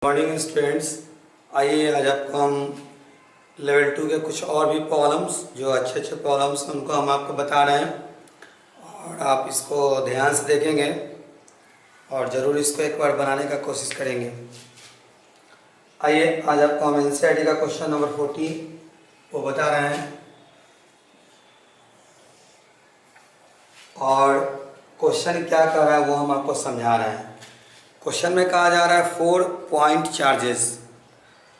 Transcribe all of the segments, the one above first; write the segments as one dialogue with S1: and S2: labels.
S1: Morning students, आइए आज आपको हम लेवल 2 के कुछ और भी प्रॉब्लम्स जो अच्छे प्रॉब्लम्स हैं उनको हम आपको बता रहे हैं और आप इसको ध्यान से देखेंगे और ज़रूर इसको एक बार बनाने का कोशिश करेंगे। आइए आज आपको हम एनसीईआरटी का क्वेश्चन नंबर 40 वो बता रहे हैं और क्वेश्चन क्या कर रहा है वो हम आपको समझा रहे हैं। क्वेश्चन में कहा जा रहा है 4 पॉइंट चार्जेस।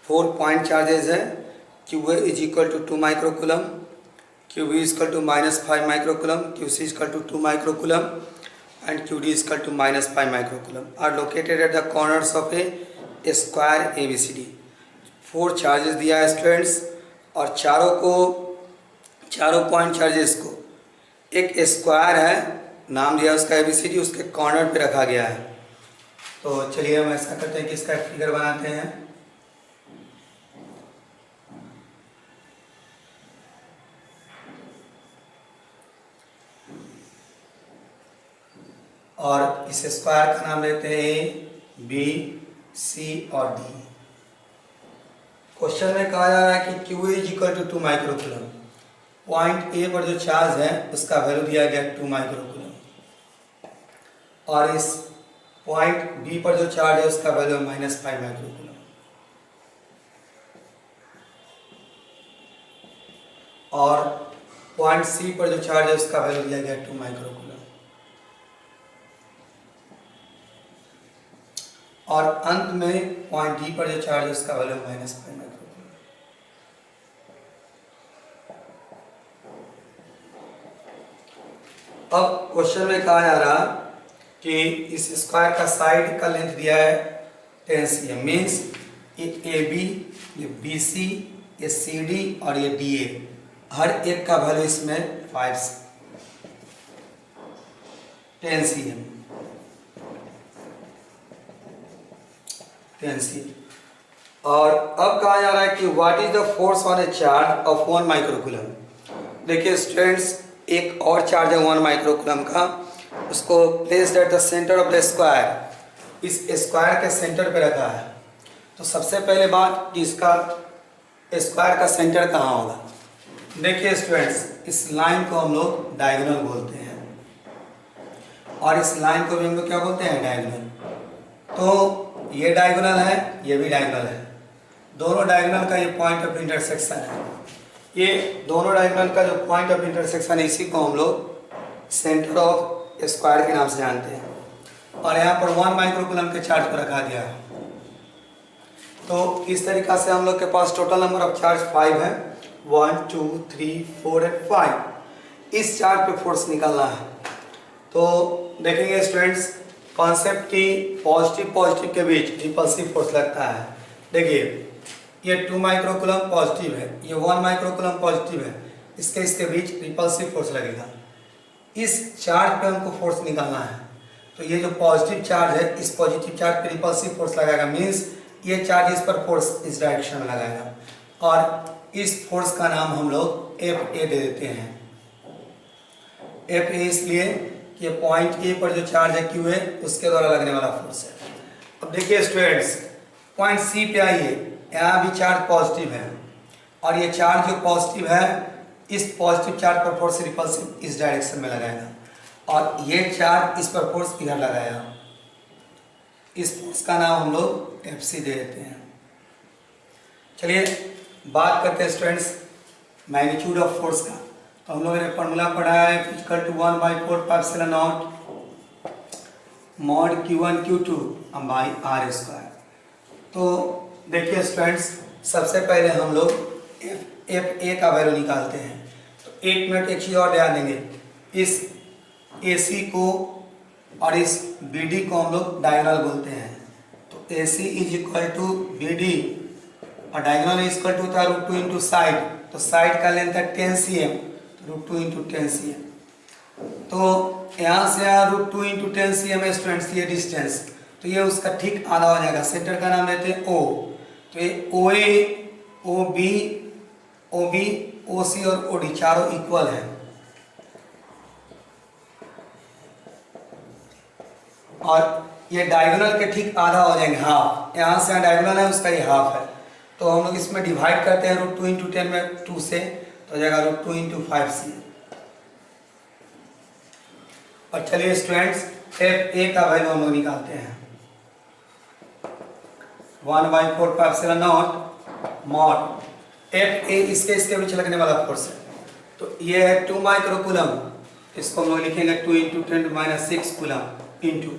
S1: 4 पॉइंट चार्जेस है। Q A is equal to 2 microcoulomb, Q B is equal to -5 microcoulomb, Q C is equal to 2 microcoulomb and Q D is equal to -5 microcoulomb are located at the corners of a square A B C D. 4 charges दिया है students और चारों point charges को एक square है, नाम दिया उसका ए बी सी डी, उसके कॉर्नर पे रखा गया है। तो चलिए हम ऐसा करते हैं कि इसका एक फिगर बनाते हैं और इस स्क्वायर का नाम लेते हैं ए, बी, सी और डी। क्वेश्चन में कहा जा रहा है कि Q is equal to 2 microcoulomb. Point A पर जो चार्ज है उसका वैल्यू दिया गया 2 माइक्रोकुलम और इस पॉइंट बी पर जो चार्ज है उसका वैल्यू है -5 माइक्रोकुलम और पॉइंट सी पर जो चार्ज है उसका वैल्यू दिया गया 2 माइक्रोकुलम और अंत में पॉइंट डी पर जो चार्ज है उसका वैल्यू -5 माइक्रोकुलम। अब क्वेश्चन में कहा जा रहा कि इस स्क्वायर का साइड का लेंथ दिया है 10 cm, मीन्स ये ए बी, ये बी सी, ये सी डी और ये डी ए, हर एक का वैल्यू इसमें 10 cm। और अब कहा जा रहा है कि what is the force on A charge of 1 microcoulomb. देखिए स्टूडेंट्स, एक और चार्ज है 1 माइक्रोकुलम का, उसको placed at the centre of the square, इस स्क्वायर के सेंटर पे रखा है। तो सबसे पहले बात कि इसका स्क्वायर का सेंटर कहाँ होगा। देखिए स्टूडेंट्स, इस लाइन को हम लोग डायगोनल बोलते हैं और इस लाइन को भी हम लोग क्या बोलते हैं, डायगोनल। तो ये डायगोनल है, ये भी डायगोनल है, दोनों डायगोनल का ये पॉइंट ऑफ इंटरसेक्शन है। ये दोनों डायगोनल का जो पॉइंट ऑफ इंटरसेक्शन है इसी को हम लोग सेंटर ऑफ स्क्वायर के नाम से जानते हैं और यहाँ पर 1 माइक्रोकुलम के चार्ज पर रखा गया है। तो इस तरीक़ा से हम लोग के पास टोटल नंबर ऑफ चार्ज 5 है, 1 2 3 4 एंड 5। इस चार्ज पे फोर्स निकालना है। तो देखेंगे स्टूडेंट्स, कॉन्सेप्ट की पॉजिटिव के बीच रिपल्सिव फोर्स लगता है। देखिए ये 2 माइक्रोकुलम पॉजिटिव है, ये 1 माइक्रोकुलम पॉजिटिव है, इसके बीच रिपल्सिव फोर्स लगेगा। इस चार्ज पे हमको फोर्स निकालना है। तो ये जो पॉजिटिव चार्ज है इस पॉजिटिव चार्ज पे रिपल्सिव फोर्स लगाएगा, मीन्स ये चार्ज इस पर फोर्स इस डायरेक्शन में लगाएगा और इस फोर्स का नाम हम लोग एफ ए दे देते हैं। एफ ए इसलिए कि पॉइंट ए पर जो चार्ज है क्यू ए उसके द्वारा लगने वाला फोर्स है। अब देखिए स्टूडेंट्स, पॉइंट सी पे आइए, यहाँ भी चार्ज पॉजिटिव है और ये चार्ज जो पॉजिटिव है इस पॉजिटिव चार्ज पर फोर्स रिपल्सिव इस डायरेक्शन में लगाएगा और ये चार्ज इस पर फोर्स इधर लगाएगा। इस फोर्स का नाम हम लोग एफ सी दे देते हैं। चलिए बात करते हैं स्टूडेंट्स मैग्नीट्यूड ऑफ फोर्स का। तो हम लोगों ने फॉर्मूला पढ़ा है equal to 1/4πε0 mod Q1 Q2 by are square. तो देखिए स्टूडेंट्स, सबसे पहले हम लोग एफ ए का वैल्यू निकालते हैं। तो 1 मिनट एक चीज़ और ध्यान देंगे, इस ए सी को और इस बी डी को हम लोग डायगोनल बोलते हैं। तो A C is equal to B D और डायगोनल इज इक्वल टू होता है √2 इंटू साइड। तो साइड का लेंथ है 10 cm, तो √2 इंटू 10 cm। तो यहाँ से यहाँ √2 इंटू 10 cm है स्टूडेंट्स, ये डिस्टेंस। तो ये उसका ठीक आधा हो जाएगा। सेंटर का नाम लेते हैं ओ। तो ये ओ ए, ओ बी, ओ सी और ओ डी चारों इक्वल है और ये डायगोनल के ठीक आधा हो जाएंगे, हाफ। यहाँ से यहाँ डायगोनल है, उसका ये हाफ है, तो हम लोग इसमें डिवाइड करते हैं √2 × 10 में 2 से, तो हो जाएगा √2 × 5c। और चलिए स्टूडेंट्स FA का वैल्यू हम लोग निकालते हैं। 1/4πε0 मॉड FA इसके बीच लगने वाला फोर्स है, तो ये है 2 माइक्रोकूलम, इसको हम लोग लिखेंगे 2 × 10 - 6 कूलम इंटू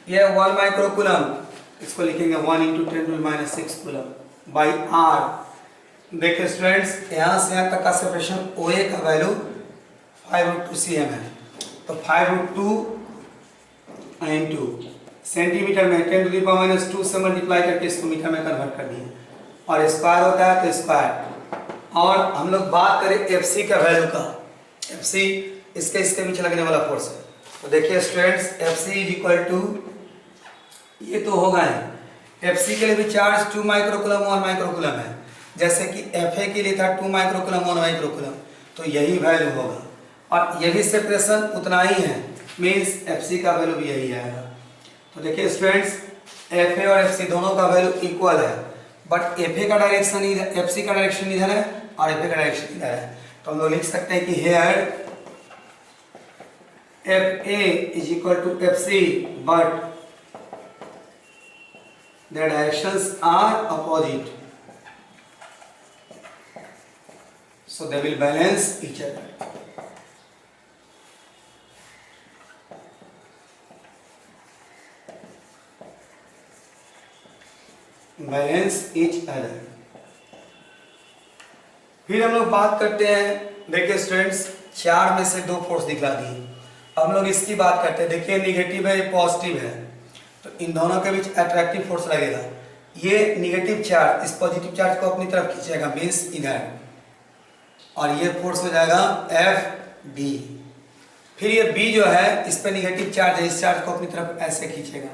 S1: ये 1 माइक्रोकूलम, इसको लिखेंगे 1 × 10 - 6 कूलम बाई R। देखिए स्टूडेंट्स यहाँ से यहाँ तक का सेपरेशन OA का वैल्यू 5√2 cm है, तो 5√2 इंटू सेंटीमीटर में 10⁻² से मल्टीप्लाई करके इसको मीटर में कन्वर्ट कर दिए, और स्क्वायर होता है तो स्क्वायर। और हम लोग बात करें FC का वैल्यू का, FC इसके बीच लगने वाला फोर्स है, तो देखिए स्टूडेंट्स FC = ये तो होगा ही, FC के लिए भी चार्ज 2 माइक्रोकूलम 1 माइक्रोकूलम है, जैसे कि FA के लिए था 2 माइक्रोकूलम 1 माइक्रोकूलम, तो यही वैल्यू होगा, और ये भी सेपरेशन उतना ही है, मीन्स FC का वैल्यू भी यही आएगा। तो देखिए स्टूडेंट्स FA और FC दोनों का वैल्यू इक्वल है, बट FA का डायरेक्शन इधर, FC का डायरेक्शन इधर है और FA का डायरेक्शन इधर है, तो हम लोग लिख सकते हैं कि hair FA = FC but the directions are opposite, so they will balance each other. Balance each other. फिर हम लोग बात करते हैं, देखिए स्टूडेंट्स 4 में से 2 फोर्स दिखला दिए, अब हम लोग इसकी बात करते हैं। देखिए निगेटिव है, पॉजिटिव है, तो इन दोनों के बीच अट्रैक्टिव फोर्स लगेगा। ये निगेटिव चार्ज इस पॉजिटिव चार्ज को अपनी तरफ खींचेगा, मीन्स इधर, और ये फोर्स हो जाएगा FD। फिर ये B जो है इस पर निगेटिव चार्ज है, इस चार्ज को अपनी तरफ ऐसे खींचेगा,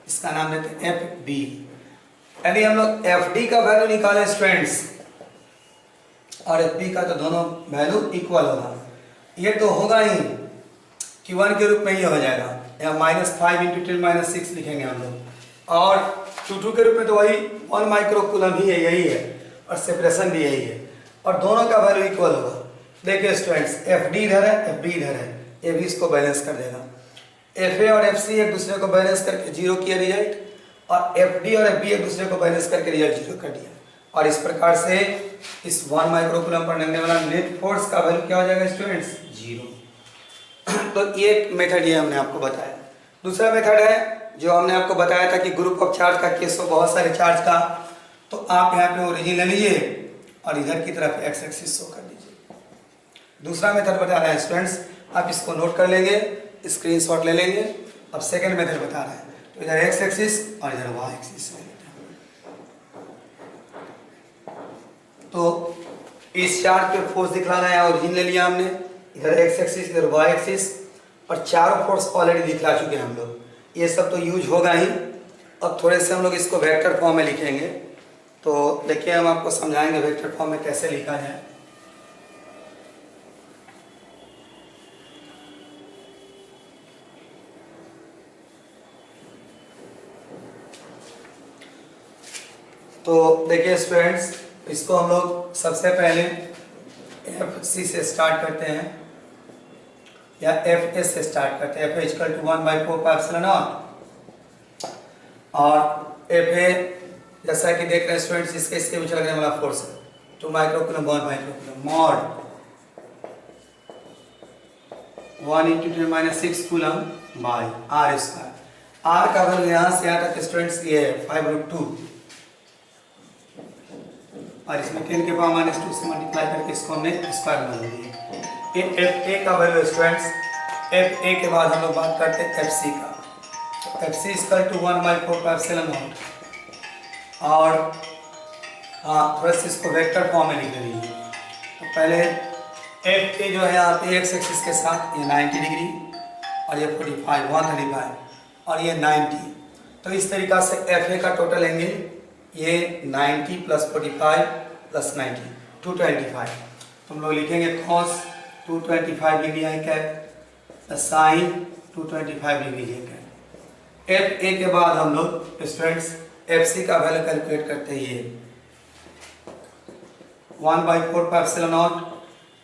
S1: इसका नाम देते हैं FB। यानी हम लोग FD का वैल्यू निकाले स्टूडेंट्स और FB का, तो दोनों वैल्यू इक्वल होगा। ये तो होगा ही, Q1 के रूप में ये हो जाएगा, या -5 × 10 - 6 लिखेंगे हम लोग, और Q2 के रूप में तो वही 1 माइक्रोकूलम ही है, यही है, और सेपरेशन भी यही है, और दोनों का वैल्यू इक्वल होगा। देखिए स्टूडेंट्स FD इधर है, FB इधर है, ये भी इसको बैलेंस कर देगा। FA और FC एक दूसरे को बैलेंस करके 0 किया रिजल्ट, और FD और FB एक दूसरे को बैलेंस करके रिजल्ट 0 कर दिया, और इस प्रकार से इस 1 माइक्रोकूलम पर लगने वाला नेट फोर्स का वैल्यू क्या हो जाएगा स्टूडेंट्स? 0। तो ये मेथड ये हमने आपको बताया। दूसरा मेथड है जो हमने आपको बताया था कि ग्रुप ऑफ चार्ज का केस हो, बहुत सारे चार्ज का, तो आप यहाँ पे ओरिजिन ले लीजिए और इधर की तरफ एक्स एक्सिस शो कर दीजिए। दूसरा मेथड बता रहा है स्टूडेंट्स, आप इसको नोट कर लेंगे, स्क्रीनशॉट ले लेंगे। अब सेकंड मेथड बता रहा है, तो इधर एक्स एक्सिस और इधर वाई एक्सिस ले लेते हैं। तो इस चार्ज पे फोर्स दिखलाना है, ओरिजिन ले लिया हमने, इधर एक्स एक्सिस इधर वाई एक्सिस, और चारों फोर्स ऑलरेडी दिखला चुके हैं हम लोग, ये सब तो यूज होगा ही। अब थोड़े से हम लोग इसको वेक्टर फॉर्म में लिखेंगे, तो देखिए हम आपको समझाएंगे वेक्टर फॉर्म में कैसे लिखा जाए। तो देखिए स्टूडेंट्स, इसको हम लोग सबसे पहले FC से स्टार्ट करते हैं, या FS से स्टार्ट करते हैं। FA = 1/4πε0, और FA जैसा कि देख रहे हैं स्टूडेंट्स, इसके बीच लगने वाला फोर्स है 2 microcoulomb 1 microcoulomb, mod 1 × 10 - 6 coulomb by R²। R का वैल्यू यहाँ से यहाँ तक स्टूडेंट्स ये है 5√2, और इसमें 10⁻² से मल्टीप्लाई करके इसको हमने स्क्वायर बना दिया। FA का वैल्यू स्टूडेंट्स, FA के बाद हम लोग बात करते हैं FC का। FC = 1/4πε0, और हाँ थोड़ा सा इसको वेक्टर फॉर्म में लिख लीजिए। तो पहले FA जो है आप एक्स एक्सिस के साथ ये 90 डिग्री, और ये 45 135, और ये 90, तो इस तरीक़ा से FA का टोटल एंगल ये 90 + 45 + 90 225, तो हम लोग लिखेंगे cos 225 डिग्री है क्या, sin 225 डिग्री है क्या। एफ ए के बाद हम लोग स्टूडेंट्स एफ सी का वैल्यू कैलकुलेट करते हैं। ये 1/4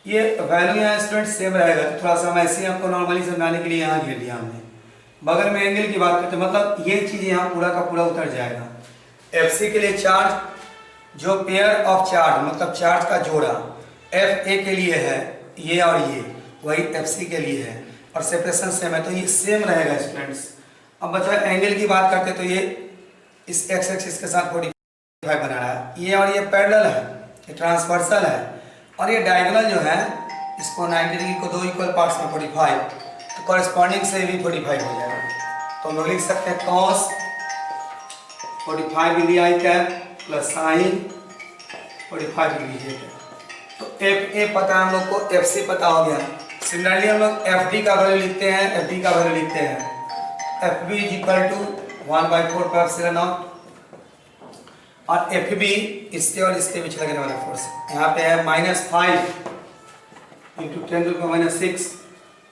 S1: ये वैल्यू यहाँ स्टूडेंट सेम रहेगा। तो थोड़ा सा हम ऐसे ही आपको नॉर्मली समझाने के लिए यहाँ घेर दिया हमने। बगल में एंगल की बात करते हैं, मतलब ये चीज़ यहाँ पूरा का पूरा उतर जाएगा। एफ सी के लिए चार्ज जो पेयर ऑफ चार्ज मतलब चार्ज का जोड़ा एफ ए के लिए है ये और ये, वही एफ सी के लिए है और सेपरेशन सेम है, तो ये सेम रहेगा स्टूडेंट्स। अब बच्चा एंगल की बात करते तो ये इस एक्स एक्सिस के साथ 45 बना रहा है, ये और ये पैरेलल है, ये ट्रांसवर्सल है, और ये डायगोनल जो है इसको 90 डिग्री को दो इक्वल पार्ट्स में 45, तो कॉरेस्पॉन्डिंग से भी 45 हो जाएगा। तो हम लोग लिख सकते हैं cos 45 degree I cap plus sign 45 degree J cap. तो एफ ए पता है हम लोग को, एफ सी पता हो गया। सिमिलरली हम लोग एफ डी का वैल्यू लिखते हैं, एफ डी का वैल्यू लिखते हैं F B is equal to 1/4 और एफ बी इसके और इसके बीच लगने वाला फोर्स यहाँ पे है -5 × 10⁻⁶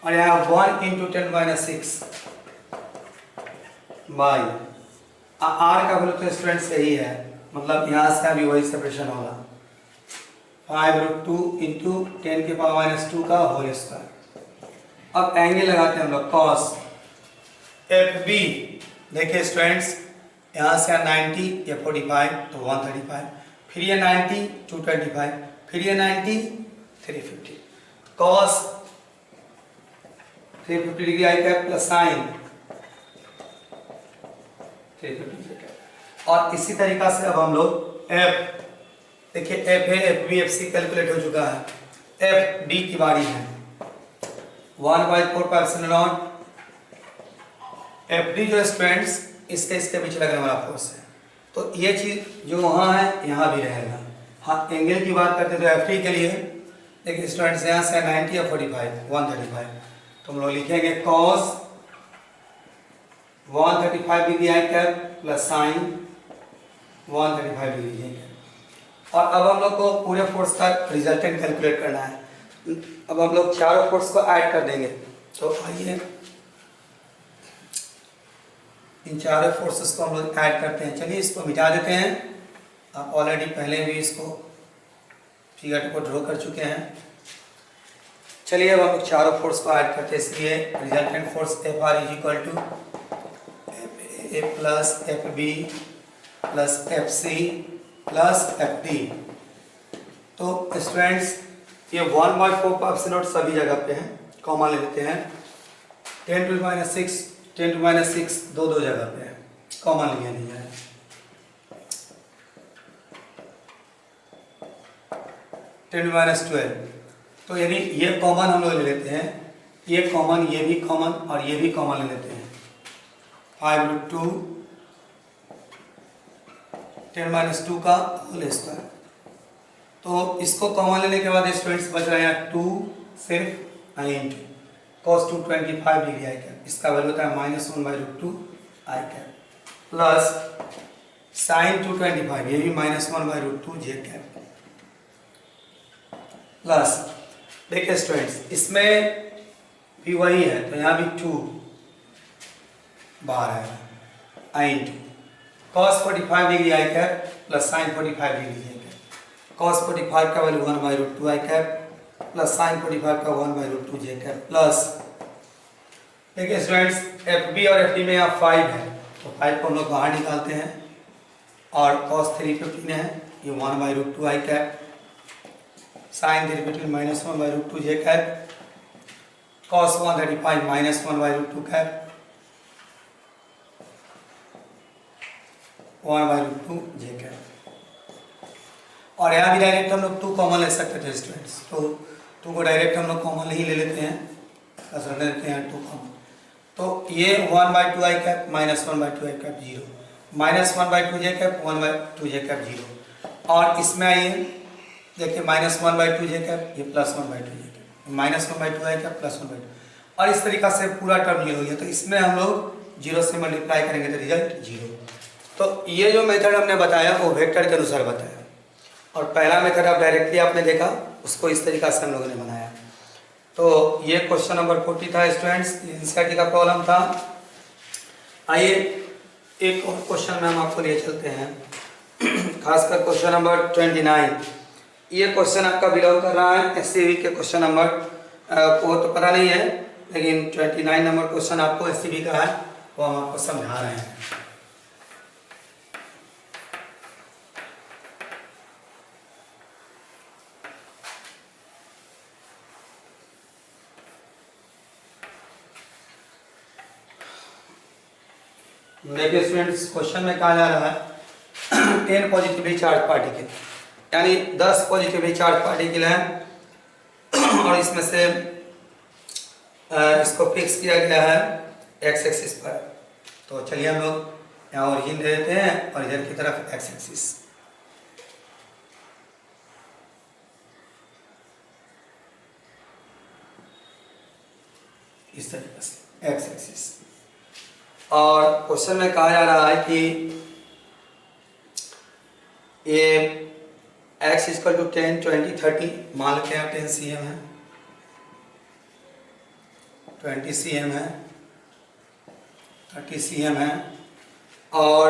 S1: और यहाँ 1 × 10⁻⁶ बाई आर का वैल्यू तो स्टूडेंट सही है, मतलब यहाँ से अभी वही सेपरेशन होगा 5√2 × 10⁻⁻² का होल स्क्वायर। अब एंगल लगाते हैं हम लोग कॉस एफ बी। देखिए स्टूडेंट्स यहाँ से 90 या 45 तो 135, फिर ये 90 225, फिर ये 90 350, cos 350 degree I cap plus sign 350 cap. और इसी तरीका से अब हम लोग एफ, देखिए एफ है, F B F C calculate हो चुका है, एफ डी की बारी है 1/4 एफ डी जो स्टूडेंट्स इसके बीच लगने वाला फोर्स है, तो ये चीज़ जो वहाँ है यहाँ भी रहेगा। हाँ एंगल की बात करते तो एफ डी के लिए देखिए स्टूडेंट्स यहाँ से 90 या 45 135, तो हम लोग लिखेंगे cos 135 degree I cap plus sign 135 degree J cap. और अब हम लोग को पूरे फोर्स का रिजल्टेंट कैलकुलेट करना है। अब हम लोग चारों फोर्स को ऐड कर देंगे, तो आइए इन चारों फोर्सेस को हम लोग ऐड करते हैं। चलिए इसको मिटा देते हैं, आप ऑलरेडी पहले भी इसको फिगर को ड्रॉ कर चुके हैं। चलिए अब हम लोग चारों फोर्स को ऐड करते हैं, इसलिए resultant force F R is equal to F A plus F B plus F C plus F D. तो स्टूडेंट्स ये 1/4 सभी जगह पे है, कॉमन ले लेते हैं। 10⁻⁶ दो जगह पे है, कॉमन लिया नहीं है। 10⁻12, तो यानी ये कॉमन हम लोग ले लेते हैं, ये कॉमन, ये भी कॉमन और ये भी कॉमन ले लेते हैं। 5√2 10⁻² का होल स्क्वायर। तो इसको कॉमन लेने के बाद स्टूडेंट्स बच रहे हैं 2 सिर्फ इन cos 225 डिग्री आई कैप, इसका वैल्यू होता है -1/√2 आई कैप प्लस sin 225 ये भी -1/√2 जे कैप प्लस, देखिए स्टूडेंट्स इसमें भी वही है, तो यहाँ भी 2 बाहर है इन cos 45 degree I cap plus sin 45 degree J cap. cos 45 का वैल्यू 1/√2 आई कैप प्लस sin 45 का 1/√2 जे कैप प्लस, देखिए स्टूडेंट्स एफ बी और एफ डी में यहाँ 5 है, तो 5 को हम लोग बाहर निकालते हैं और cos 315 है, ये 1/√2 आई कैप sin 315 -1/√2 जे कैप cos 135 -1/√2 कैप 1/√2 जे कैप। और यहाँ भी डायरेक्ट हम लोग 2 कॉमन ले सकते थे स्टूडेंट्स, तो 2 को डायरेक्ट हम लोग कॉमन नहीं ले लेते हैं, असर लेते हैं 2 कॉमन। तो ये 1/2 आई कैप -1/2 आई कैप 0 -1/2 जे कैप 1/2 जे कैप 0। और इसमें आइए देखिए -1/2 जे कैप ये +1/2 जे कैप -1/2 आई कैप +1/2, और इस तरीका से पूरा टर्म 0 हो गया। तो इसमें हम लोग 0 से मल्टीप्लाई करेंगे तो रिजल्ट 0। तो ये जो मेथड हमने बताया वो वेक्टर के अनुसार बताया, और पहला मेथड आप डायरेक्टली आपने देखा, उसको इस तरीका से हम लोगों ने बनाया। तो ये क्वेश्चन नंबर 40 था स्टूडेंट्स, एनसीईआरटी का प्रॉब्लम था। आइए एक और क्वेश्चन में हम आपको लिए चलते हैं, खासकर क्वेश्चन नंबर 29। ये क्वेश्चन आपका बिलोंग कर रहा है एससीबी के क्वेश्चन नंबर को तो पता नहीं है, लेकिन 29 नंबर क्वेश्चन आपको एससीबी का है, वो हम आपको समझा रहे हैं। देखिए स्टूडेंट्स, क्वेश्चन में कहा जा रहा है 10 पॉजिटिवली चार्ज पार्टिकल, यानी 10 पॉजिटिवली चार्ज पार्टिकल हैं और इसमें से इसको फिक्स किया गया है एक्स एक्सिस पर। तो चलिए हम लोग यहाँ ओरिजिन दे देते हैं और इधर की तरफ एक्स एक्सिस। इस तरीके से एक्स एक्सिस। और क्वेश्चन में कहा जा रहा है कि ये x इक्वल टू 10, 20, 30 मान लेते हैं 10 cm है, 20 cm है, 30 cm है और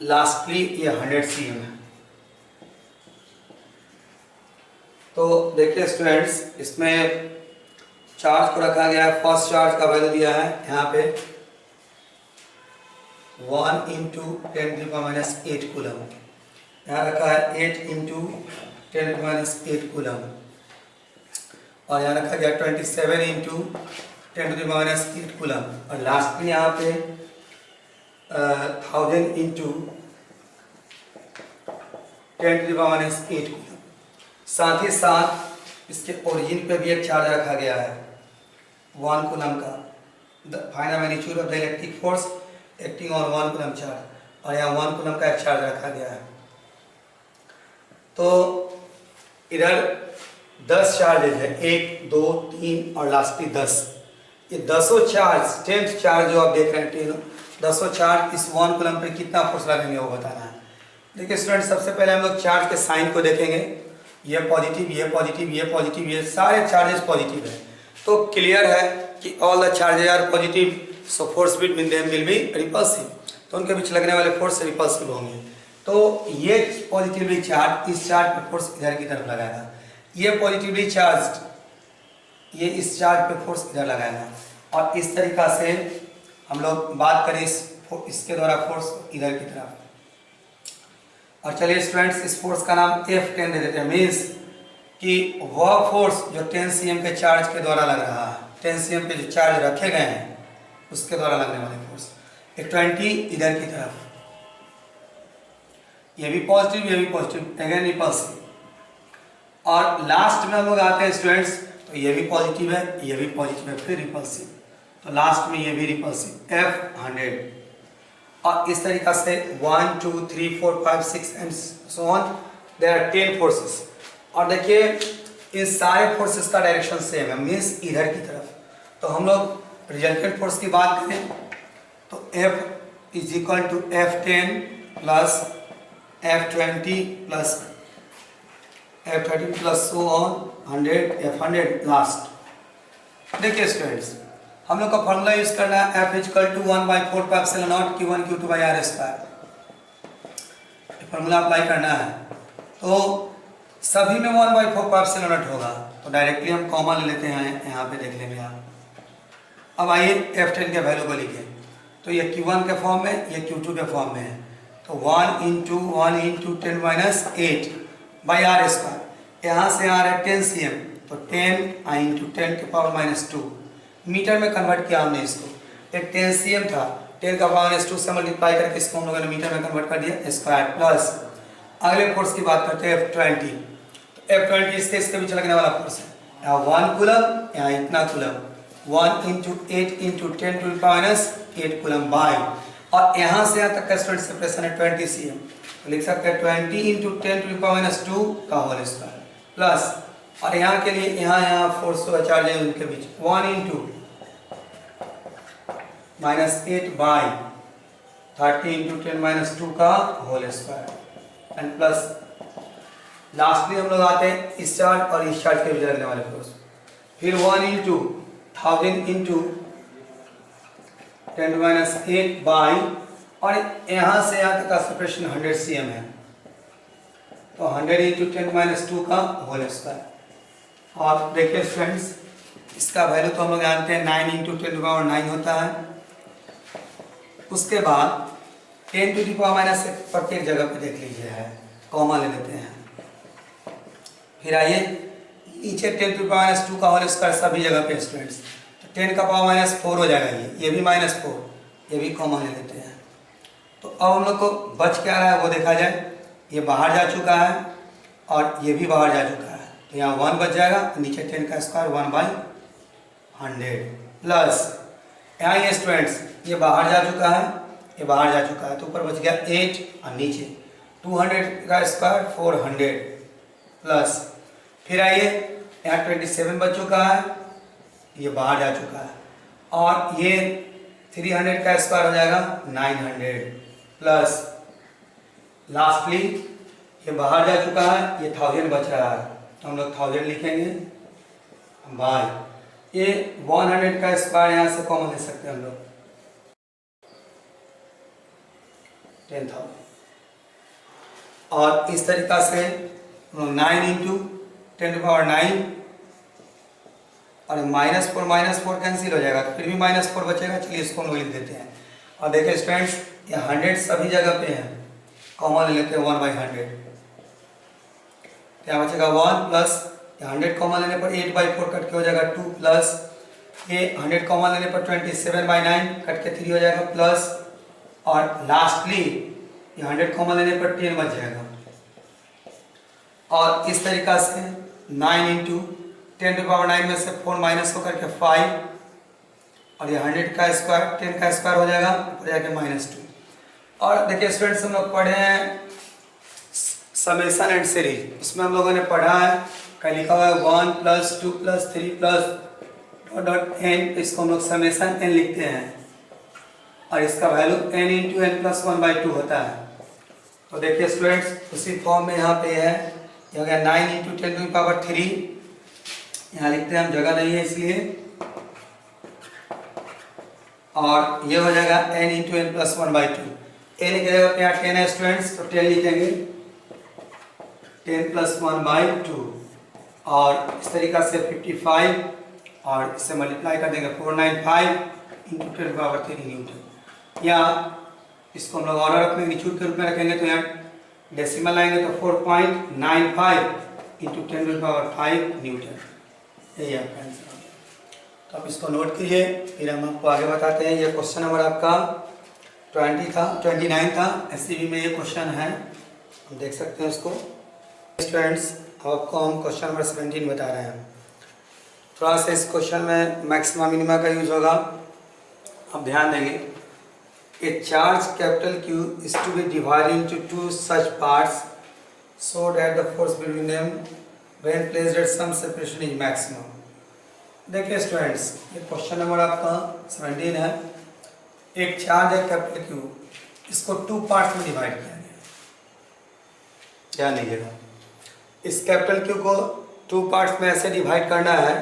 S1: लास्टली ये 100 cm है। तो देखिए स्टूडेंट्स, इसमें चार्ज को रखा गया है, फर्स्ट चार्ज का वैल्यू दिया है यहाँ पे 1 इंटू 10⁻⁸ कूलम, यहाँ रखा है 8 इंटू 10⁻⁸ कूलम और यहाँ रखा गया 27 इंटू 10⁻⁸ कूलम और लास्ट में यहाँ पे 1000 इंटू 10⁻⁸ कूलम। साथ ही साथ इसके ओरिजिन पे भी एक चार्ज रखा गया है 1 कूलम का, the final magnitude of the electric force acting on 1 coulomb charge, और यहाँ 1 कूलम का एक चार्ज रखा गया है। तो इधर 10 चार्जेज है, 1, 2, 3 और लास्टली 10। ये 10 चार्ज, 10th चार्ज जो आप देख रहे हैं, 10 चार्ज इस 1 कूलम पे कितना फोर्स लगेंगे वो बताना है। देखिए स्टूडेंट, सबसे पहले हम लोग चार्ज के साइन को देखेंगे। ये पॉजिटिव, ये पॉजिटिव, ये पॉजिटिव, ये सारे चार्जेस पॉजिटिव है। तो क्लियर है कि all the charges are positive, so force between them will be repulsive, तो उनके बीच लगने वाले फोर्स रिपल्सिव होंगे। तो ये पॉजिटिवली चार्ज इस चार्ज पे फोर्स इधर की तरफ लगाएगा, ये पॉजिटिवली चार्ज ये इस चार्ज पे फोर्स इधर लगाएगा, और इस तरीका से हम लोग बात करें इसके द्वारा फोर्स इधर की तरफ। और चलिए स्टूडेंट्स, इस फोर्स का नाम F10 दे देते हैं, मीन्स कि वह फोर्स जो 10 cm के चार्ज के द्वारा लग रहा है, 10 cm पे जो चार्ज रखे गए हैं उसके द्वारा लगने वाले फोर्स। एक 20 इधर की तरफ, ये भी पॉजिटिव, ये भी पॉजिटिव, अगेन रिपल्सिव। और लास्ट में हम लोग आते हैं स्टूडेंट्स, तो ये भी पॉजिटिव है, ये भी पॉजिटिव है, फिर रिपल्सिव, तो लास्ट में ये भी रिपल्सिव F100। और इस तरीका से 1, 2, 3, 4, 5, 6 and so on, there are 10 forces. और देखिए इन सारे फोर्सेस का डायरेक्शन सेम है, मीन्स इधर की तरफ। तो हम लोग रिजल्टेंट फोर्स की बात करें तो F is equal to F10 plus F20 plus F30 plus so on 100 F100 last. देखिए स्टूडेंट्स, हम लोग का फॉर्मूला यूज करना है F is equal to 1/4πε0 Q1 Q2/r²। Formula apply करना है, तो सभी में 1/4πε0 होगा, तो डायरेक्टली हम कॉमन ले लेते हैं, यहाँ पे देख लेंगे आप। अब आइए F10 के वैल्यू को लिखें, तो ये Q1 के फॉर्म में, ये Q2 के फॉर्म में है, तो 1 इंटू 10⁻⁸ यहाँ से आ रहा है 10 cm, तो 10 इंटू 10⁻⁻2 मीटर में कन्वर्ट किया हमने इसको। एक 10 cm था, 10⁻⁻2 से मल्टीप्लाई करके इसको हम लोगों ने मीटर में कन्वर्ट कर दिया स्क्वायर। प्लस अगले फोर्स की बात करते हैं F20, तो F20 इसके बीच लगने वाला फोर्स है, यहाँ 1 कूलम, यहाँ इतना coulomb, 1 into 8 into 10⁻⁸ coulomb by, और यहाँ से यहाँ तक का स्टूडेंट सेपरेशन है 20 cm, तो लिख सकते हैं 20 इंटू 10⁻⁻2 का होल स्क्वायर प्लस, और यहाँ के लिए यहाँ फोर्स का चार्ज है उनके बीच 1 इंटू -8 बाय 30 इंटू 10⁻2 का whole square and plus lastly हम लोग आते हैं इस चार्ज और इस चार्ज के बीच लगने वाले फोर्स, फिर 1 इंटू 1000 इंटू 10⁻8 बाई, और यहाँ से यहाँ तक का सेपरेशन 100 cm है, तो 100 इंटू 10⁻2 का होल स्क्वायर। और देखिए फ्रेंड्स, इसका वैल्यू तो हम लोग जानते हैं 9 इंटू 10⁻9 होता है। उसके बाद 10⁻⁻1 प्रत्येक जगह पे देख लीजिए है, कॉमा ले लेते हैं। फिर आइए नीचे 10⁻2 का होल स्क्वायर सभी जगह पे स्टूडेंट्स, तो 10 का पावर -4 हो जाएगा, ये भी -4, ये भी कॉमा ले लेते हैं। तो अब हम लोग को बच क्या रहा है वो देखा जाए। ये बाहर जा चुका है और ये भी बाहर जा चुका है, तो यहाँ 1 बच जाएगा, नीचे 10 का स्क्वायर 1/100 प्लस यहाँ ये स्टूडेंट्स ये बाहर जा चुका है, ये बाहर जा चुका है, तो ऊपर बच गया 8 और नीचे 200 का स्क्वायर 400 प्लस, फिर आइए यहाँ 27 बच चुका है, ये बाहर जा चुका है, और ये 300 का स्क्वायर हो जाएगा 900 प्लस लास्टली ये बाहर जा चुका है, ये 1000 बच रहा है, तो हम लोग 1000 लिखेंगे बाय ये 100 का स्क्वायर यहाँ से कॉमन ले सकते हैं हम लोग 10,000। और इस तरीका से 9 इंटू 10⁻9 और -4 कैंसिल हो जाएगा, तो फिर भी -4 बचेगा। चलिए इसको हम लोग लिख देते हैं। और देखिए स्टूडेंट्स ये 100 सभी जगह पे है, कॉमन ले लेते हैं 1/100, क्या बचेगा 1 प्लस 100 कॉमन लेने पर 8/4 कट के हो जाएगा 2 प्लस ये 100 कॉमन लेने पर 27/9 कट के 3 हो जाएगा प्लस, और लास्टली ये 100 कॉमन लेने पर 10 बच जाएगा। और इस तरीका से 9 इंटू 10⁻9 में से 4 माइनस होकर के 5, और ये 100 का स्क्वायर 10 का स्क्वायर हो जाएगा, ऊपर जाके -2। और देखिए स्टूडेंट्स हम लोग पढ़े हैं समेशन एंड सीरीज, इसमें हम लोगों ने पढ़ा है कहीं लिखा हुआ है 1 प्लस 2 प्लस 3 प्लस n, इसको हम लोग समेशन n लिखते हैं, और इसका value n into n plus 1/2 होता है। तो देखिए स्टूडेंट्स उसी फॉर्म में यहाँ पे है, ये हो गया 9 इंटू 10⁻3, यहाँ लिखते हैं हम, जगह नहीं है इसलिए, और ये हो जाएगा n into n plus 1/2। n की जगह पे यहाँ 10 है स्टूडेंट्स, तो 10 लिखेंगे 10 प्लस 1/2, और इस तरीका से 55, और इससे मल्टीप्लाई कर देंगे 495 इंटू 10⁻3 न्यूटन, या इसको हम लोग ऑर्डर रखेंगे निचूड़ के रूप में रखेंगे, तो यहाँ डेसिमल लाएंगे तो 4.95 इंटू 10⁵ न्यूटन, यही आपका आंसर होगा। तो आप इसको नोट कीजिए, फिर हम आपको आगे बताते हैं। ये क्वेश्चन नंबर आपका 29 था, एससीबी में ये क्वेश्चन है, हम देख सकते हैं उसको। स्टूडेंट्स आपको हम क्वेश्चन नंबर 17 बता रहे हैं। थोड़ा सा इस क्वेश्चन में मैक्सिमा मिनिमा का यूज होगा, आप ध्यान देंगे। A charge capital Q is to be divided into 2 such parts so that the force between them when placed at some separation is maximum। देखिए स्टूडेंट्स ये क्वेश्चन नंबर आपका 17 है। एक चार्ज है कैपिटल Q, इसको 2 पार्ट्स में divide किया गया, ध्यान दीजिएगा। इस कैपिटल Q को 2 पार्ट्स में ऐसे डिवाइड करना है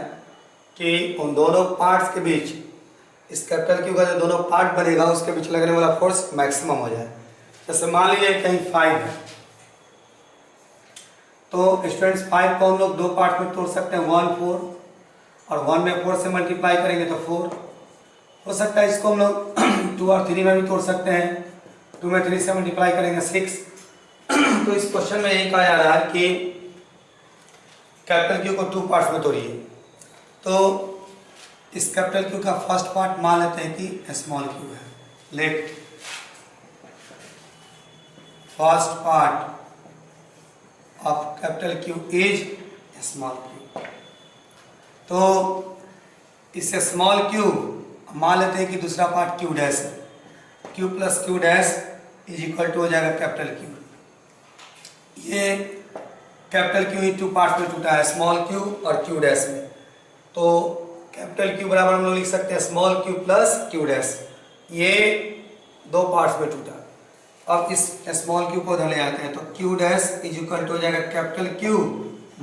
S1: कि उन दोनों पार्ट्स के बीच, इस कैपिटल Q का जो दोनों पार्ट बनेगा उसके बीच लगने वाला फोर्स मैक्सिमम हो जाए। जैसे मान लीजिए कहीं 5 है, तो स्टूडेंट्स 5 को हम लोग 2 पार्ट में तोड़ सकते हैं, 1 4, और 1 में 4 से मल्टीप्लाई करेंगे तो 4 हो सकता है। इसको हम लोग 2 और 3 में भी तोड़ सकते हैं, 2 में 3 से मल्टीप्लाई करेंगे 6। तो इस क्वेश्चन में यही कहा जा रहा है कि कैपिटल Q को 2 पार्ट्स में तोड़िए। तो इस कैपिटल Q का फर्स्ट पार्ट मान लेते हैं कि स्मॉल q है। Let first part of capital Q is small q। तो इस स्मॉल q मान लेते हैं कि दूसरा पार्ट q डैश है, q plus q dash is equal to हो जाएगा कैपिटल Q। ये कैपिटल Q ही 2 पार्ट में टूटा है, स्मॉल q और q डैश में। तो कैपिटल Q बराबर हम लोग लिख सकते हैं small q plus q dash, ये 2 पार्ट्स में टूटा। अब इस स्मॉल q को उधर ले आते हैं, तो q dash is equal to हो जाएगा capital Q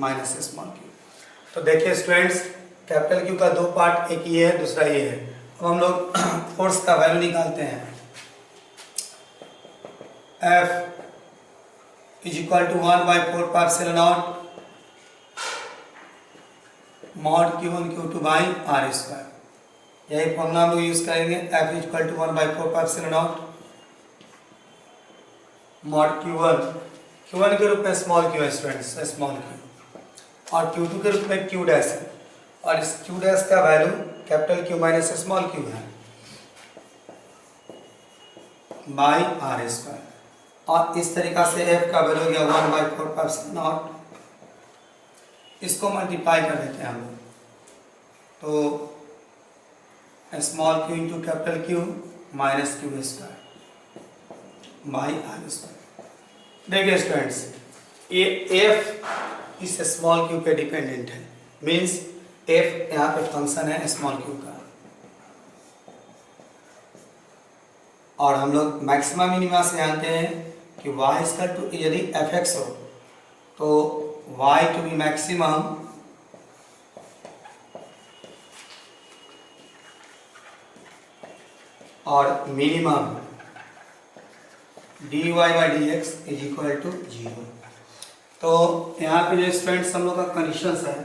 S1: minus small q। तो देखिए स्टूडेंट्स कैपिटल Q का 2 पार्ट, एक ये है दूसरा ये है। अब अब हम लोग फोर्स का वैल्यू निकालते हैं। F is equal to 1/4πε0 mod Q1 Q2 by are square. यही फॉर्मूला हम लोग यूज करेंगे। F is equal to 1/4πε0 mod Q1 के रूप में स्मॉल क्यू है स्टूडेंट्स, स्मॉल क्यू, और Q2 के रूप में Q डैश है, और इस Q डैश का value capital Q minus small Q है बाई आर स्क्वायर। और इस तरीका से F का वैल्यू हो गया 1/4πε0। इसको मल्टीप्लाई कर देते हैं हम लोग, तो small q into capital Q minus Q square by are square. देखिए स्टूडेंट्स, ये F इस स्मॉल क्यू पे डिपेंडेंट है, मीन्स F यहाँ पे फंक्शन है स्मॉल क्यू का। और हम लोग मैक्सिमम मिनिमा से जानते हैं कि y इसका टू यदि fx हो तो y टू बी मैक्सिमम और minimum dy by dx is equal to 0। तो यहाँ पे जो स्टूडेंट्स हम लोग का कंडीशंस है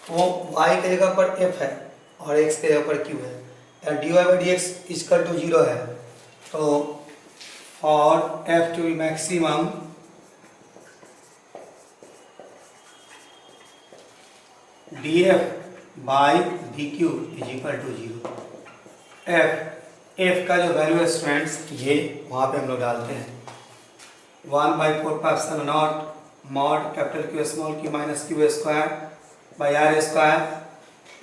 S1: वो y के जगह पर f है और x के जगह पर q है, या dy by dx equal to 0 है। तो for f to be maximum df by dq is equal to 0। f का जो वैल्यू है स्टूडेंट्स ये वहाँ पे हम लोग डालते हैं 1/4πε0 mod capital Q small q minus Q square by are square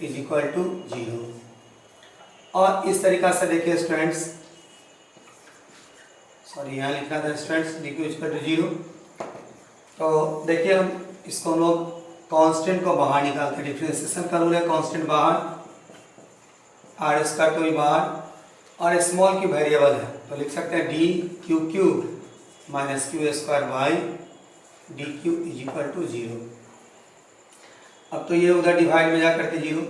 S1: is equal to 0। और इस तरीका से देखिए स्टूडेंट्स, सॉरी यहाँ लिखा था students d q equal to 0। तो देखिए हम इसको हम लोग कांस्टेंट को बाहर निकालते हैं, डिफरेंशिएशन का रूल है कांस्टेंट बाहर, आर स्क्वायर को भी बाहर, और स्मॉल क्यू वेरिएबल है तो लिख सकते हैं d q cube minus Q square by d q is equal to 0। अब तो ये उधर डिवाइड में जा करके 0,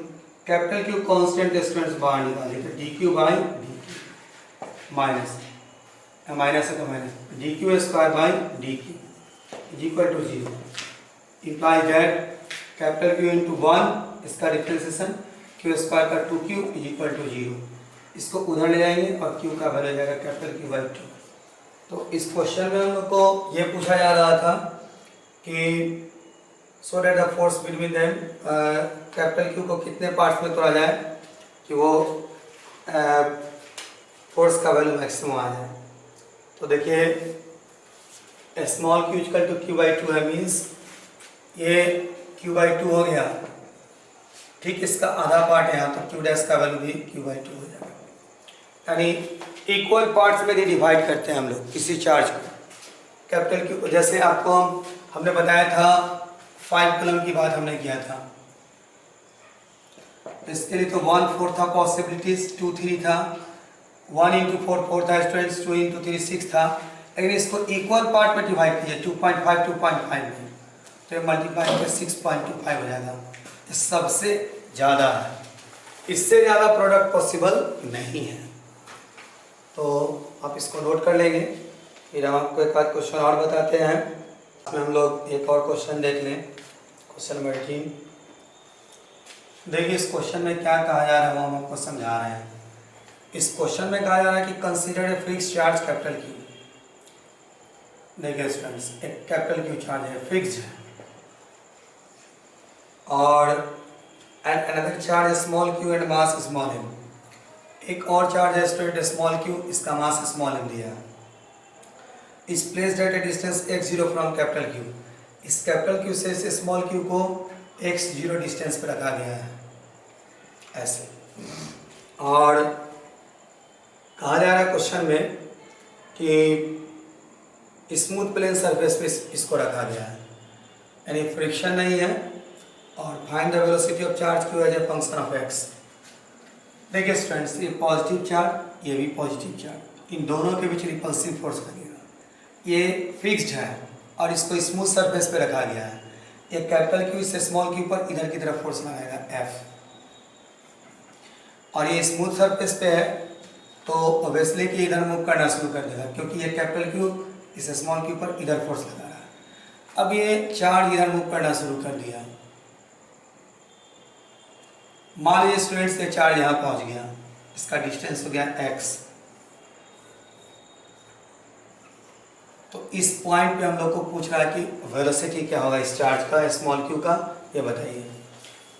S1: कैपिटल Q कांस्टेंट स्टूडेंट्स बाहर निकालिए तो d q by d q minus minus है तो minus d q square by d q is equal to 0। Imply that capital Q into 1 इसका डिफरेंशिएशन Q स्क्वायर का 2Q इज इक्वल टू 0। इसको उधर ले जाएंगे और Q का वैल्यू जाएगा कैपिटल Q बाई 2। तो इस क्वेश्चन में हम लोग को ये पूछा जा रहा था कि so that the force between them, capital Q को कितने पार्ट्स में तोड़ा जाए कि वो फोर्स का वैल्यू मैक्सिमम आ जाए। तो देखिए small q equal to Q by 2 है, मीन्स ये Q बाई 2 हो गया, ठीक, इसका आधा पार्ट है यहाँ तो Q डैश का वैल्यू भी Q बाई 2 हो जाएगा। यानी इक्वल पार्ट्स में डिवाइड करते हैं हम लोग किसी चार्ज को। कैपिटल Q जैसे आपको हमने बताया था 5 कूलम की बात हमने किया था, इसके लिए तो 1/4 था पॉसिबिलिटीज, 2 3 था, 1 इंटू 4 4 था स्टूडेंट्स, 2 इंटू 3 6 था। लेकिन इसको इक्वल पार्ट में डिवाइड कीजिए 2.5 2.5 में, तो मल्टीप्लाई करके 6.25 हो जाएगा। ये सबसे ज़्यादा है, इससे ज़्यादा प्रोडक्ट पॉसिबल नहीं है। तो आप इसको नोट कर लेंगे। फिर हम आपको एक आध क्वेश्चन और बताते हैं, इसमें हम लोग एक और क्वेश्चन देख लें। क्वेश्चन नंबर 18 देखिए, इस क्वेश्चन में क्या कहा जा रहा है वो हम आपको समझा रहे हैं। इस क्वेश्चन में कहा जा रहा है कि consider a fix charge capital Q। देखिए स्टूडेंट्स, एक कैपिटल Q चार्ज है, फिक्स्ड है, और and another charge small q and mass small m। एक और चार्ज है स्टूडेंट स्मॉल q, इसका मास स्मॉल m दिया है। इस placed at A distance x0 from capital Q। इस कैपिटल Q से इस स्मॉल q को x0 डिस्टेंस पर रखा गया है ऐसे। और कहा जा रहा है क्वेश्चन में कि स्मूथ प्लेन सरफेस पे इसको रखा गया है, यानी फ्रिक्शन नहीं है, और find the velocity of charge Q as a function of x। देखिए स्टूडेंट्स, ये पॉजिटिव चार्ज, ये भी पॉजिटिव चार्ज, इन दोनों के बीच रिपल्सिव फोर्स लगेगा। ये फिक्स्ड है और इसको स्मूथ सरफेस पे रखा गया है। एक कैपिटल Q से स्मॉल q पर इधर की तरफ फोर्स लगाएगा F। और ये स्मूथ सरफेस पे है तो ऑब्वियसली कि इधर मूव करना शुरू कर देगा, क्योंकि ये कैपिटल क्यू इस स्मॉल क्यू पर इधर फोर्स लगा रहा है। अब ये चार्ज इधर मूव करना शुरू कर दिया। मान लीजिए स्टूडेंट्स ये चार्ज यहाँ पहुँच गया, इसका डिस्टेंस हो गया x। तो इस पॉइंट पे हम लोग को पूछ रहा है कि वेलोसिटी क्या होगा इस चार्ज का, स्मॉल क्यू का, ये बताइए।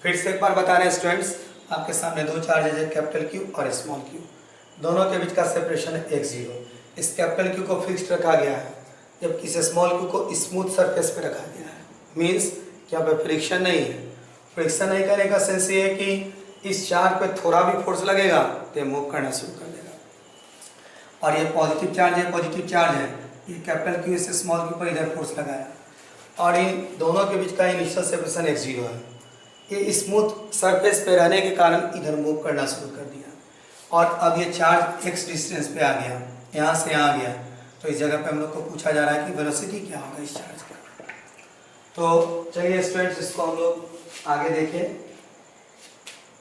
S1: फिर से एक बार बता रहे हैं स्टूडेंट्स, आपके सामने दो चार्जेज है, कैपिटल क्यू और स्मॉल क्यू। दोनों के बीच का सेपरेशन है x0। इस कैपिटल क्यू को फिक्स्ड रखा गया है, जबकि इस स्मॉल क्यू को स्मूथ सरफेस पे रखा गया है। मीन्स कि यहाँ पे फ्रिक्शन नहीं है। फ्रिक्शन नहीं करने का सेंस ये है कि इस चार्ज पे थोड़ा भी फोर्स लगेगा तो ये मूव करना शुरू कर देगा। और ये पॉजिटिव चार्ज है, पॉजिटिव चार्ज है, ये कैपिटल क्यू से स्मॉल क्यू पर इधर फोर्स लगाया और इन दोनों के बीच का इनिशियल सेपरेशन x0 है। ये स्मूथ सरफेस पे रहने के कारण इधर मूव करना शुरू कर दिया और अब ये चार्ज x डिस्टेंस पे आ गया, यहाँ से यहाँ आ गया। तो इस जगह पे हम लोग को पूछा जा रहा है कि वेलोसिटी क्या होगा इस चार्ज का। तो चलिए स्टूडेंट्स इसको हम लोग आगे देखें।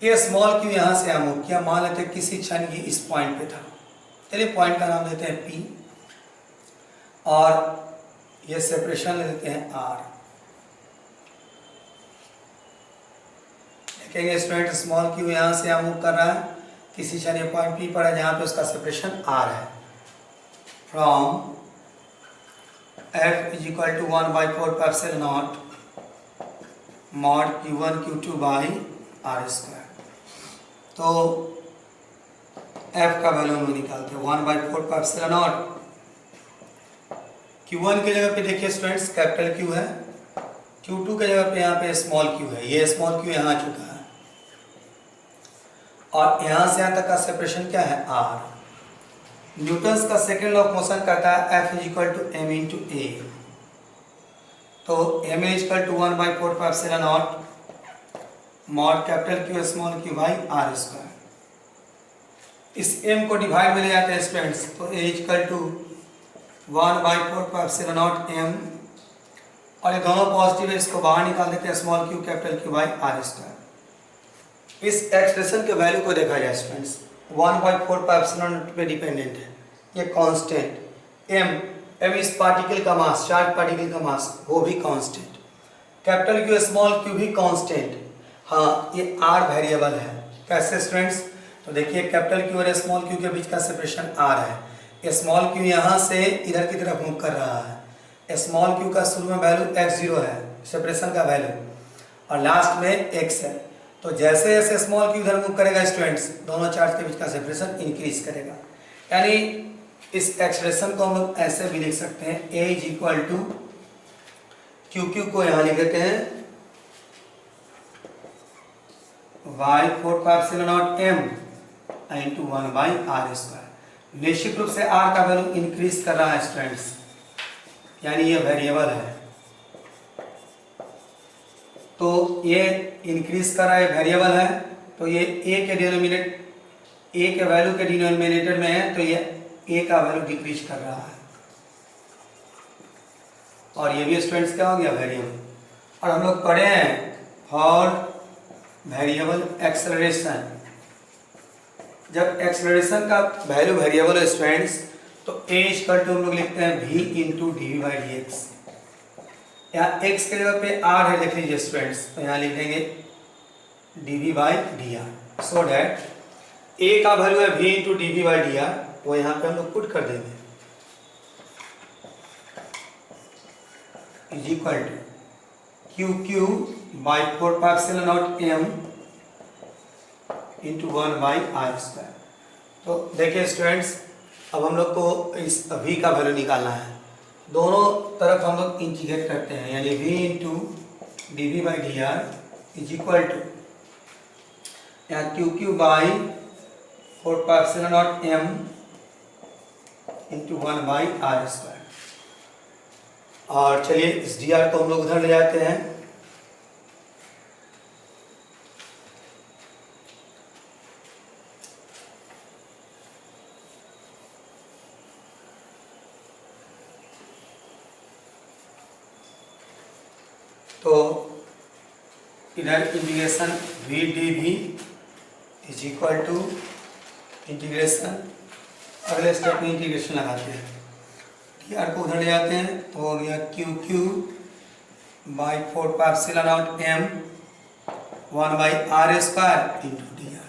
S1: ये स्मॉल क्यू यहाँ से यहाँ मूव किया, मान लेते हैं किसी क्षण ये इस पॉइंट पे था। चलिए पॉइंट का नाम देते हैं P और ये सेपरेशन ले देते हैं R। देखेंगे स्टूडेंट स्मॉल क्यू यहाँ से यहाँ मूव कर रहा है, किसी क्षण ये पॉइंट P पर है जहाँ पे उसका सेपरेशन R है। From F is equal to 1/4πε0 mod Q1 Q2 by R square. तो F का वैल्यू हम लोग निकालते हैं 1/4πε0। Q1 की जगह पे देखिए स्टूडेंट्स कैपिटल Q है, Q2 की जगह पे यहाँ पे स्मॉल Q है। ये स्मॉल Q यहाँ आ चुका है और यहाँ से यहाँ तक का सेपरेशन क्या है R। न्यूटन्स का सेकेंड लॉ ऑफ मोशन कहता है F is equal to m into A. तो m is equal to 1/4πε0 mod capital Q small Q by R square. इस m को डिवाइड में ले जाते हैं स्टूडेंट्स, तो a is equal to 1/4πε0 m और ये दोनों पॉजिटिव है, इसको बाहर निकाल देते हैं small Q capital Q by R square. इस एक्सप्रेशन के वैल्यू को देखा जाए स्टूडेंट्स, 1/4πε0 पे डिपेंडेंट है, ये कांस्टेंट m इस पार्टिकल का मास, चार्ज पार्टिकल का मास वो भी constant, capital Q small Q भी कांस्टेंट। हाँ ये R वेरिएबल है। कैसे स्टूडेंट्स, तो देखिए कैपिटल Q और स्मॉल Q के बीच का सेपरेशन R है। स्मॉल Q यहाँ से इधर की तरफ मूव कर रहा है। स्मॉल Q का शुरू में वैल्यू x0 है, सेपरेशन का वैल्यू, और लास्ट में x है। तो जैसे जैसे स्मॉल Q इधर मूव करेगा स्टूडेंट्स, दोनों चार्ज के बीच का सेपरेशन इंक्रीज करेगा। यानी इस एक्सप्रेशन को हम लोग ऐसे भी लिख सकते हैं, a is equal to QQ को यहाँ लिख देते हैं y/4πε0 m into 1/r square. निश्चित रूप से R का वैल्यू इंक्रीज कर रहा है स्टूडेंट्स, यानी ये वेरिएबल है, तो ये इंक्रीज कर रहा है, वेरिएबल है, तो ये a के वैल्यू के डिनोमिनेटर में है, तो ये a का वैल्यू डिक्रीज कर रहा है और ये भी स्टूडेंट्स क्या हो गया, वेरिएबल। और हम लोग पढ़े हैं फॉर वेरिएबल एक्सेलरेशन, जब एक्सेलरेशन का वैल्यू वेरिएबल है स्टूडेंट्स, तो a इक्वल टू हम लोग लिखते हैं v इंटू dv/dx। यहाँ x के जगह पे r है, लिख लीजिए स्टूडेंट्स, तो यहाँ लिख देंगे dv/dr, सो डैट a का वैल्यू है v इंटू dv/dr, वो यहाँ पे हम लोग पुट कर देंगे is equal to QQ/4πε0 m into 1/r square. तो देखिए स्टूडेंट्स, अब हम लोग को इस v का वैल्यू निकालना है। दोनों तरफ हम लोग इंटीग्रेट करते हैं, यानी v into dv/dr is equal to यहाँ QQ/4πε0 m into 1/r square. और चलिए इस dr को हम लोग उधर ले जाते हैं, तो इधर integration v dv is equal to integration, अगले स्टेप में इंटीग्रेशन लगाते हैं, टी आर को उधर ले जाते हैं तो हो गया q q by 4 pi epsilon naught m 1 by are square into d r.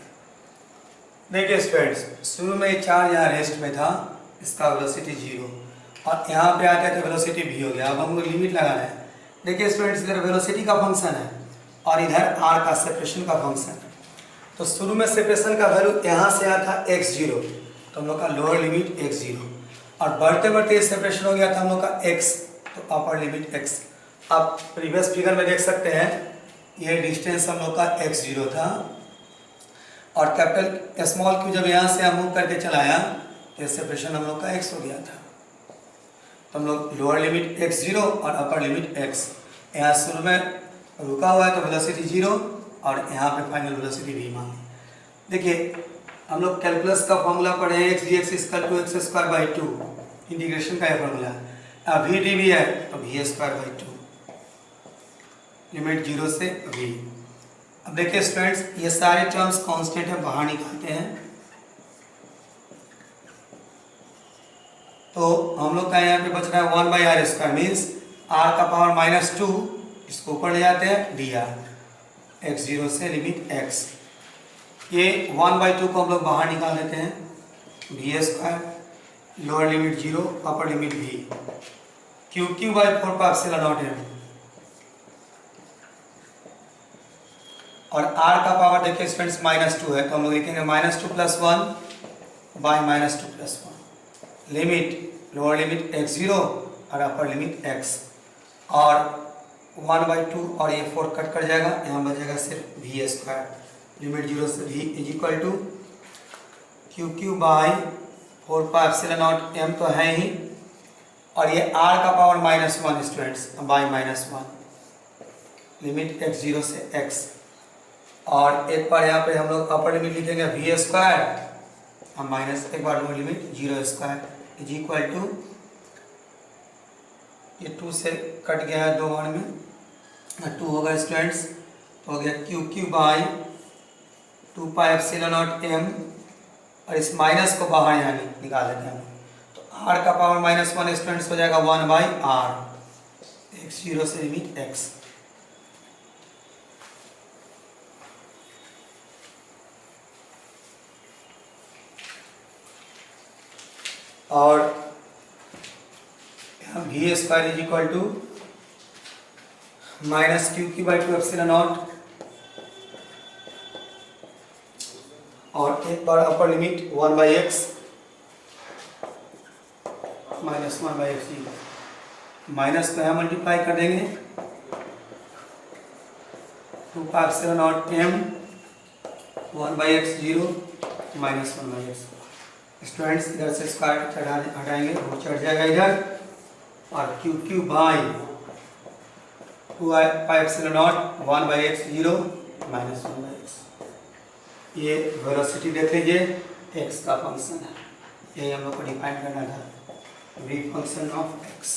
S1: देखिए स्टूडेंट्स, शुरू में चार्ज यहाँ रेस्ट में था, इसका वेलोसिटी 0 और यहाँ पे आके तो वेलोसिटी v हो गया। अब हमको लिमिट लगाना है। देखिए स्टूडेंट्स, इधर वेलोसिटी का फंक्शन है और इधर r का सेपरेशन का फंक्शन है। तो शुरू में सेपरेशन का वैल्यू यहाँ से आया था x0, तो हम लोग का लोअर लिमिट x0, और बढ़ते बढ़ते सेपरेशन हो गया था हम लोग का x, तो अपर लिमिट x। अब प्रीवियस फिगर में देख सकते हैं ये डिस्टेंस हम लोग का x0 था और कैपिटल स्मॉल q जब यहाँ से हम मूव करके चलाया तो सेपरेशन हम लोग का x हो गया था। तो हम लोग लोअर लिमिट x0 और अपर लिमिट x, यहाँ शुरू में रुका हुआ है तो वेलोसिटी 0 और यहाँ पे फाइनल वेलोसिटी v मांगी। देखिए हम लोग कैलकुलस का फॉर्मूला पढ़े हैं, x dx equal to x square by 2, integration का ये फॉर्मूला है। अब v डी है तो v स्क्वायर बाई 2, लिमिट 0 से v। अब देखिए स्टूडेंट्स, ये सारे टर्म्स कांस्टेंट है, बाहर निकालते हैं तो हम लोग का यहाँ पे बच रहा है 1 by are square, means r का पावर -2, इसको ऊपर ले जाते हैं डी आर, x0 से लिमिट x। ये 1 बाई 2 को हम लोग बाहर निकाल देते हैं, v square lower limit 0 upper limit v, Q q by 4 pi epsilon naught m, और r का पावर देखिए स्टूडेंट्स -2 है तो हम लोग लिखेंगे -2 + 1 by -2 + 1, limit lower limit x0 और अपर लिमिट x, और 1 बाई 2 और ये 4 कट कर जाएगा, यहाँ बचेगा सिर्फ v स्क्वायर, लिमिट 0 से v is equal to q q by 4 pi epsilon naught m तो है ही, और ये r का power -1 students by -1, limit x0 से x, और एक बार यहाँ पे हम लोग अपर लिमिट लिखेंगे v स्क्वायर और माइनस एक बार lower limit 0 square is equal to, ये 2 से कट गया है 2 बार में, 2 होगा स्टूडेंट्स, तो हो गया q q by 2 pi epsilon naught m, और इस माइनस को बाहर यहाँ निकाल देते हैं तो r का पावर -1 स्टूडेंट्स हो जाएगा 1 बाई r, x0 से लिमिट x। और v square is equal to -q q by 2 epsilon naught, और एक बार upper limit 1 by x -1 by x, minus को यहाँ मल्टीप्लाई कर देंगे 2 pi epsilon naught m 1 by x 0 -1 by x। Students इधर से स्क्वायर हटाएंगे, वो चढ़ जाएगा इधर, और q q by 2 pi epsilon naught 1 by x 0 -1 by x। ये वेलोसिटी देख लीजिए, x का फंक्शन है, यही हम लोग को डिफाइन करना था, v फंक्शन ऑफ x।